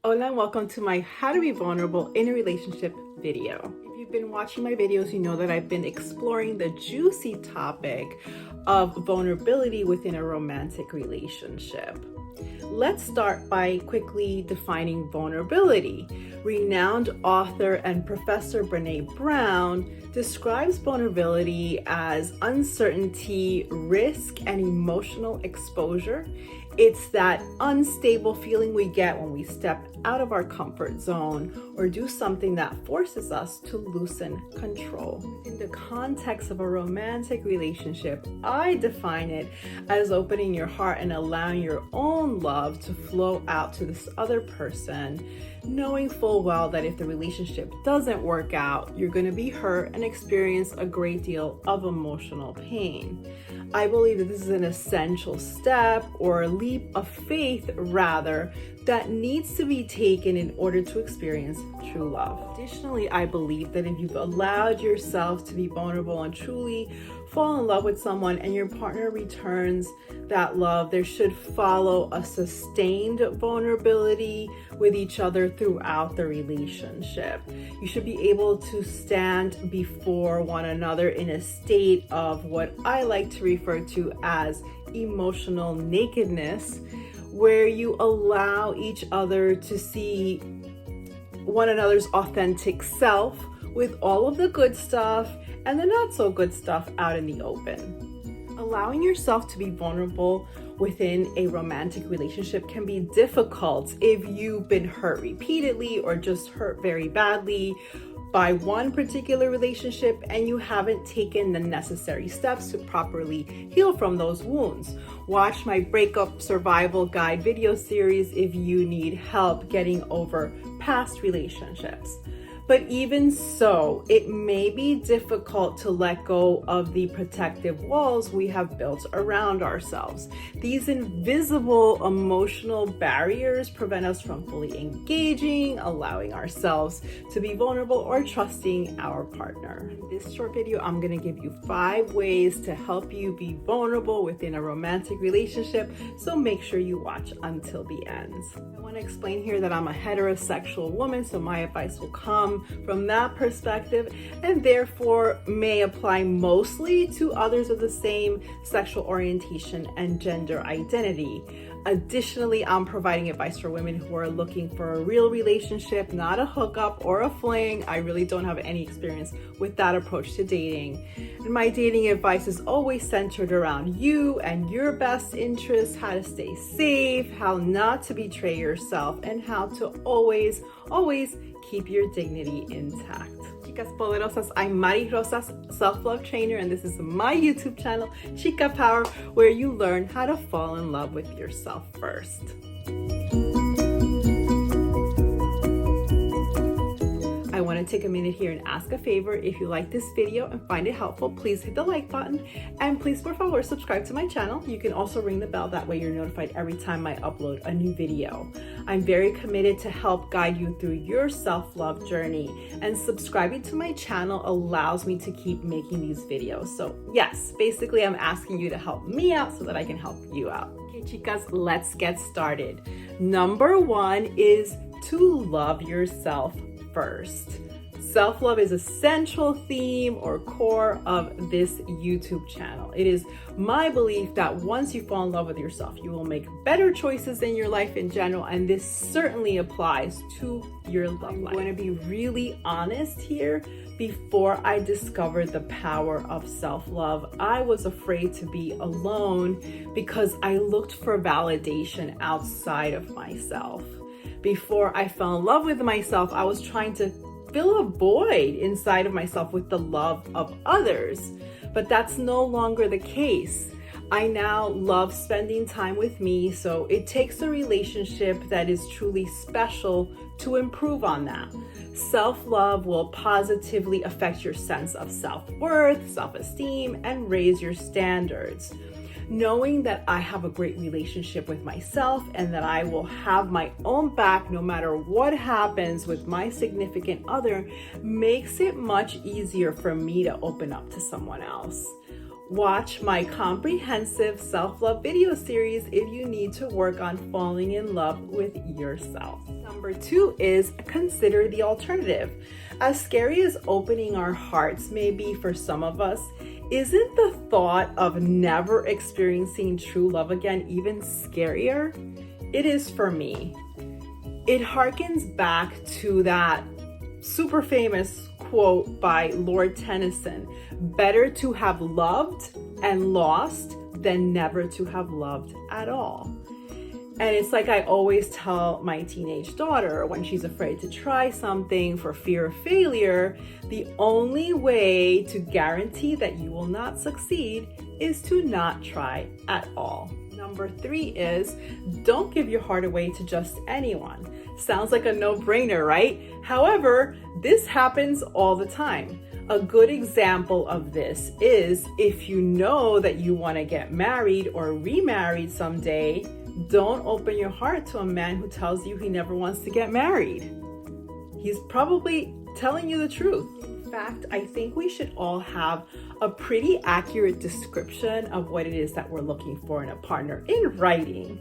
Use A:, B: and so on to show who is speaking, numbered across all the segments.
A: Hola and welcome to my How to Be Vulnerable in a Relationship video. If you've been watching my videos, you know that I've been exploring the juicy topic of vulnerability within a romantic relationship. Let's start by quickly defining vulnerability. Renowned author and professor Brene Brown describes vulnerability as uncertainty, risk, and emotional exposure. It's that unstable feeling we get when we step out of our comfort zone or do something that forces us to loosen control. In the context of a romantic relationship, I define it as opening your heart and allowing your own love to flow out to this other person, knowing full well that if the relationship doesn't work out, you're going to be hurt and experience a great deal of emotional pain. I believe that this is an essential step or a leap of faith, rather, that needs to be taken in order to experience true love. Additionally, I believe that if you've allowed yourself to be vulnerable and truly fall in love with someone and your partner returns that love, there should follow a sustained vulnerability with each other throughout the relationship. You should be able to stand before one another in a state of what I like to refer to as emotional nakedness, where you allow each other to see one another's authentic self with all of the good stuff and the not so good stuff out in the open. Allowing yourself to be vulnerable within a romantic relationship can be difficult if you've been hurt repeatedly or just hurt very badly by one particular relationship and you haven't taken the necessary steps to properly heal from those wounds. Watch my breakup survival guide video series if you need help getting over past relationships. But even so, it may be difficult to let go of the protective walls we have built around ourselves. These invisible emotional barriers prevent us from fully engaging, allowing ourselves to be vulnerable, or trusting our partner. In this short video, I'm going to give you 5 ways to help you be vulnerable within a romantic relationship, so make sure you watch until the end. I want to explain here that I'm a heterosexual woman, so my advice will come from that perspective and therefore may apply mostly to others of the same sexual orientation and gender identity. Additionally, I'm providing advice for women who are looking for a real relationship, not a hookup or a fling. I really don't have any experience with that approach to dating. And my dating advice is always centered around you and your best interests, how to stay safe, how not to betray yourself, and how to always keep your dignity intact. Chicas Poderosas, I'm Mari Rosas, self-love trainer, and this is my YouTube channel, Chica Power, where you learn how to fall in love with yourself first. I want to take a minute here and ask a favor. If you like this video and find it helpful, please hit the like button and please, por favor, subscribe to my channel. You can also ring the bell. That way you're notified every time I upload a new video. I'm very committed to help guide you through your self-love journey, and subscribing to my channel allows me to keep making these videos. So yes, basically I'm asking you to help me out so that I can help you out. Okay, chicas, let's get started. Number 1 is to love yourself first. Self-love is a central theme or core of this YouTube channel. It is my belief that once you fall in love with yourself, you will make better choices in your life in general, and this certainly applies to your love life. I'm going to be really honest here. Before I discovered the power of self-love, I was afraid to be alone because I looked for validation outside of myself. Before I fell in love with myself, I was trying to fill a void inside of myself with the love of others. But that's no longer the case. I now love spending time with me, so it takes a relationship that is truly special to improve on that. Self-love will positively affect your sense of self-worth, self-esteem, and raise your standards. Knowing that I have a great relationship with myself and that I will have my own back no matter what happens with my significant other makes it much easier for me to open up to someone else. Watch my comprehensive self-love video series if you need to work on falling in love with yourself. Number 2 is consider the alternative. As scary as opening our hearts may be for some of us, isn't the thought of never experiencing true love again even scarier? It is for me. It harkens back to that super famous quote by Lord Tennyson, better to have loved and lost than never to have loved at all. And it's like I always tell my teenage daughter when she's afraid to try something for fear of failure, the only way to guarantee that you will not succeed is to not try at all. Number 3 is don't give your heart away to just anyone. Sounds like a no-brainer, right? However, this happens all the time. A good example of this is if you know that you want to get married or remarried someday, don't open your heart to a man who tells you he never wants to get married. He's probably telling you the truth. In fact, I think we should all have a pretty accurate description of what it is that we're looking for in a partner in writing.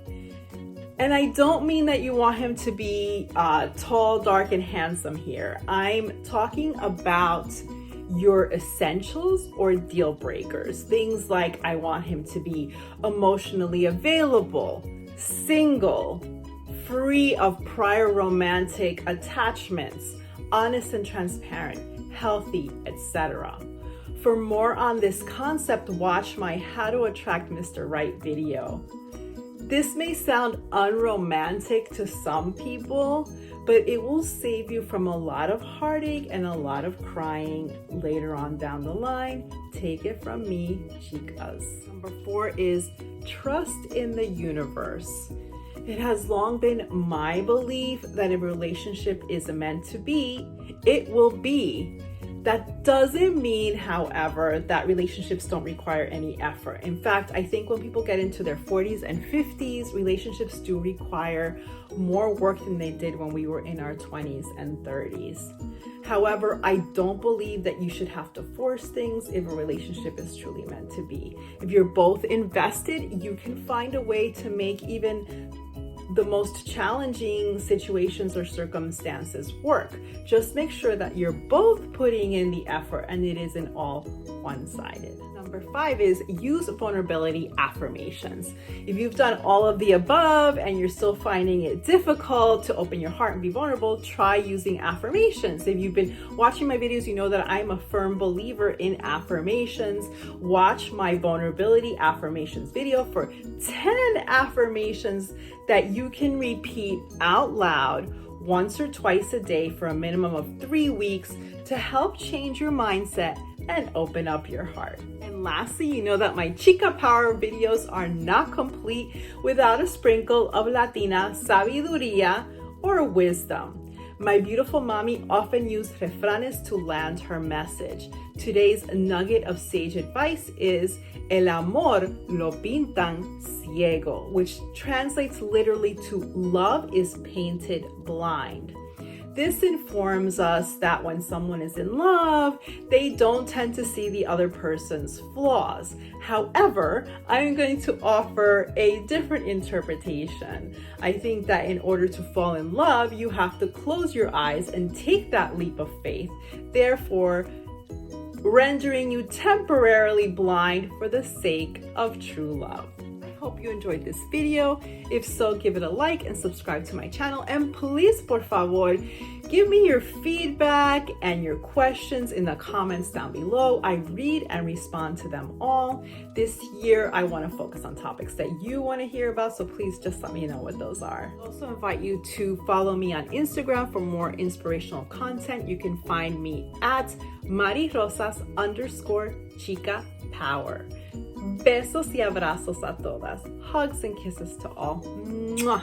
A: And I don't mean that you want him to be tall, dark, and handsome here. I'm talking about your essentials or deal breakers. Things like I want him to be emotionally available, single, free of prior romantic attachments, honest and transparent, healthy, etc. For more on this concept, watch my How to Attract Mr. Right video. This may sound unromantic to some people, but it will save you from a lot of heartache and a lot of crying later on down the line. Take it from me, chicas. Number 4 is trust in the universe. It has long been my belief that a relationship is meant to be, it will be. That doesn't mean, however, that relationships don't require any effort. In fact, I think when people get into their 40s and 50s, relationships do require more work than they did when we were in our 20s and 30s. However, I don't believe that you should have to force things if a relationship is truly meant to be. If you're both invested, you can find a way to make even the most challenging situations or circumstances work. Just make sure that you're both putting in the effort and it isn't all one-sided. Number 5 is use vulnerability affirmations. If you've done all of the above and you're still finding it difficult to open your heart and be vulnerable, try using affirmations. If you've been watching my videos, you know that I'm a firm believer in affirmations. Watch my vulnerability affirmations video for 10 affirmations that you can repeat out loud once or twice a day for a minimum of 3 weeks to help change your mindset and open up your heart. And lastly, you know that my Chica Power videos are not complete without a sprinkle of Latina sabiduría or wisdom. My beautiful mommy often used refranes to land her message. Today's nugget of sage advice is El amor lo pintan ciego, which translates literally to love is painted blind. This informs us that when someone is in love, they don't tend to see the other person's flaws. However, I'm going to offer a different interpretation. I think that in order to fall in love, you have to close your eyes and take that leap of faith, therefore rendering you temporarily blind for the sake of true love. Hope you enjoyed this video. If so, give it a like and subscribe to my channel. And please, por favor, give me your feedback and your questions in the comments down below. I read and respond to them all. This year, I want to focus on topics that you want to hear about, so please just let me know what those are. I also invite you to follow me on Instagram for more inspirational content. You can find me at marirosas_chica power. Besos y abrazos a todas. Hugs and kisses to all. Mwah.